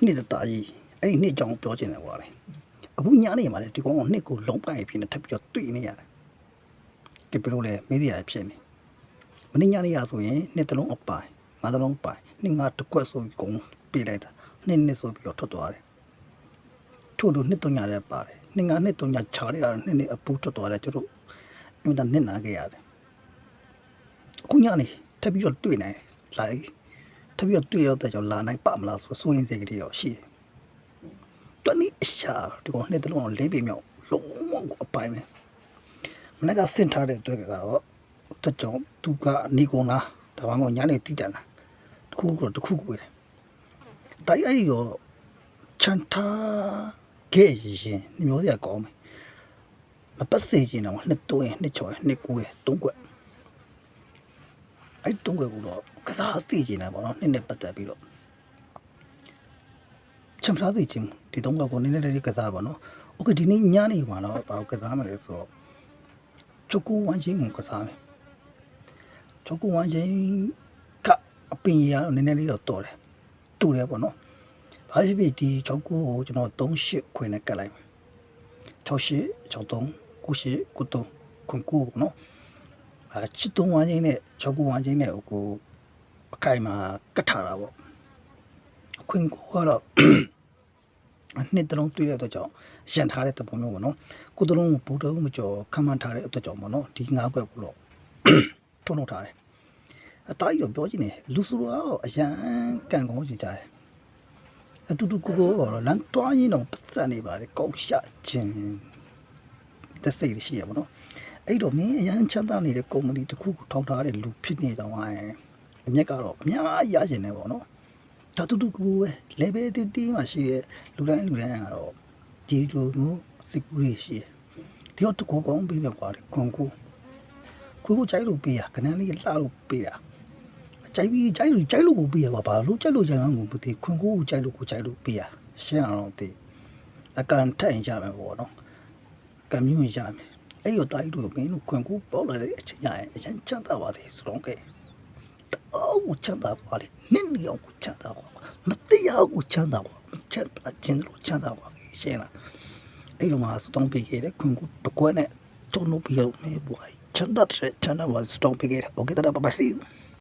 နှစ်တကြီးအဲ့ဒီနှစ်ကြောင်ပြောချင်တယ်ကွာလေအခုညနေမှာလေဒီကောင်ကနှစ်ကိုလုံးပိုင်ဖြစ်နေထပ်ပြီးတော့တွေ့နေရတယ်ကဲဘယ်လိုလဲမေးစရာဖြစ်နေမင်းညနေရဆိုရင်နှစ်တလုံးအပိုင်ငါတလုံးပိုင်နှစ်ငါတစ်ခွက်ဆိုပြီးကုန်ပေးလိုက်တာနှစ်ဆိုပြီးတော့ထွက်သွားတယ်ထို့လို့နှစ်သုံးညလည်းပါတယ်နှစ်ငါနှစ်သုံးညခြားရတာနှစ်အပူထွက်သွားတယ်ကျတို့အမှန်တန်နှစ်နာခဲ့ရတယ်အခုညနေထပ်ပြီးတော့တွေ့နေလိုက်ထပ်ပြီးတော့တွေ့ရတဲ့ကြောင့်လာနိုင်ပါမလားဆိုရင်စိတ်ကလေးတော့ရှိတယ်တွန်းဤအရှာဒီကောင်နှစ်တလုံးလေးပြမြောက်လုံးဝအပိုင်ပဲမနေ့ကဆင့်ထားတဲ့အတွက်ကတော့တကြောင်သူကနေကုန်လားဒါမှမဟုတ်ညနေတိတန်လားတခုကိုတယ်တိုက်အဲ့ရောချန်ထားခဲ့ရင်မျိုးစရာကောင်းမယ်မပတ်စေချင်တော့နှစ်3ရင်နှစ်6ရင်နှစ်9ရင်3ခွက်အဲ့3ခွက်ကိုတော့ကစားသိချင်တယ်ပေါ့နော်နှစ်ပတ်သက်ပြီးတော့ချန်ဖလာသိချင်ဒီ3ခွက်ကိုနည်းနည်းလေးကစားပါနော်โอเคဒီနေ့ညနေမှာတော့ဘာကစားမလဲဆိုတော့ချိုကိုဝမ်းချင်းကိုကစားမယ်ချိုကိုဝမ်းချင်းကအပင်ရတော့နည်းနည်းလေးတော့တော်တယ်တူတယ်ပေါ့နော်ဘာဖြစ်ဖြစ်ဒီ6ကိုကျွန်တော်38ခွင်နဲ့ကတ်လိုက်68 63 98 93ခွင်ကိုနော်ချစ်3ဝမ်းချင်းနဲ့6ကိုဝမ်းချင်းနဲ့ကိုအခိုင်မှာကတ်ထားတာပေါ့ခွင်ကိုကတော့နှစ်တလုံးတွေ့တဲ့အတွက်ကြောင့်ရန်ထားတဲ့သဘောမျိုးပေါ့နော်ကိုတလုံးဘူတုံးမကျော်ခမ်းမှန်းထားတဲ့အတွက်ကြောင့်ပေါ့နော်ဒီ9ခွက်ကိုတော့ထုံးထုတ်ထားတယ်အသားကြီးတော့ပြောကြည့်နေလူစုတော့အရန်ကန်ကောင်းကြည့်ကြတယ်အတူတူကိုတော့လမ်းတွားရင်းတော့ပတ်စံနေပါလေကောက်ရှာခြင်းတစိတ်ရှိရပါတော့အဲ့တော့မင်းအရန်ချမ်းသာနေတဲ့ကုမ္ပဏီတစ်ခုကိုထောင်ထားတဲ့လူဖြစ်နေတော့အမျက်ကတော့အများကြီးရကျင်နေပေါ့နော်ဒါတူတူကိုပဲ level တီးမှရှိရဲ့လူတိုင်းကတော့ဒီလိုမျိုး security ရှိရဲ့ဒီတော့တကူကောင်းပေးပြပါလေခွန်ကိုကြိုက်လို့ပေးရခဏလေးလှလို့ပေးတာကြိုက်လို့ကိုပေးရပါဘာလို့ကြိုက်လို့ရအောင်ကိုမသိခွန်ကိုကြိုက်လို့ပေးရရှင်းအောင်သိအကန်ထိုင်ကြမယ်ပေါ့နော်ကံမျိုးရမယ်အဲ့ရတိုင်းတို့မင်းတို့ခွန်ကိုပေါလာတဲ့အချိန်ရရင်အရင်ချမ်းသာပါသေးဆိုတော့ကဲအော်ချမ်းသာပါလေနင်းနေအောင်ချမ်းသာပါမတရားကိုချမ်းသာပါချမ်းသာခြင်းလို့ချမ်းသာပါရှင်းလားအဲ့လိုမှစတောင်းပေးခဲ့တဲ့ခွန်ကိုတကွနဲ့တုံ့လို့ပြီးတော့မေးပွားချမ်းသာပါစတောင်းပေးခဲ့တယ်โอเคတာပါပါစီ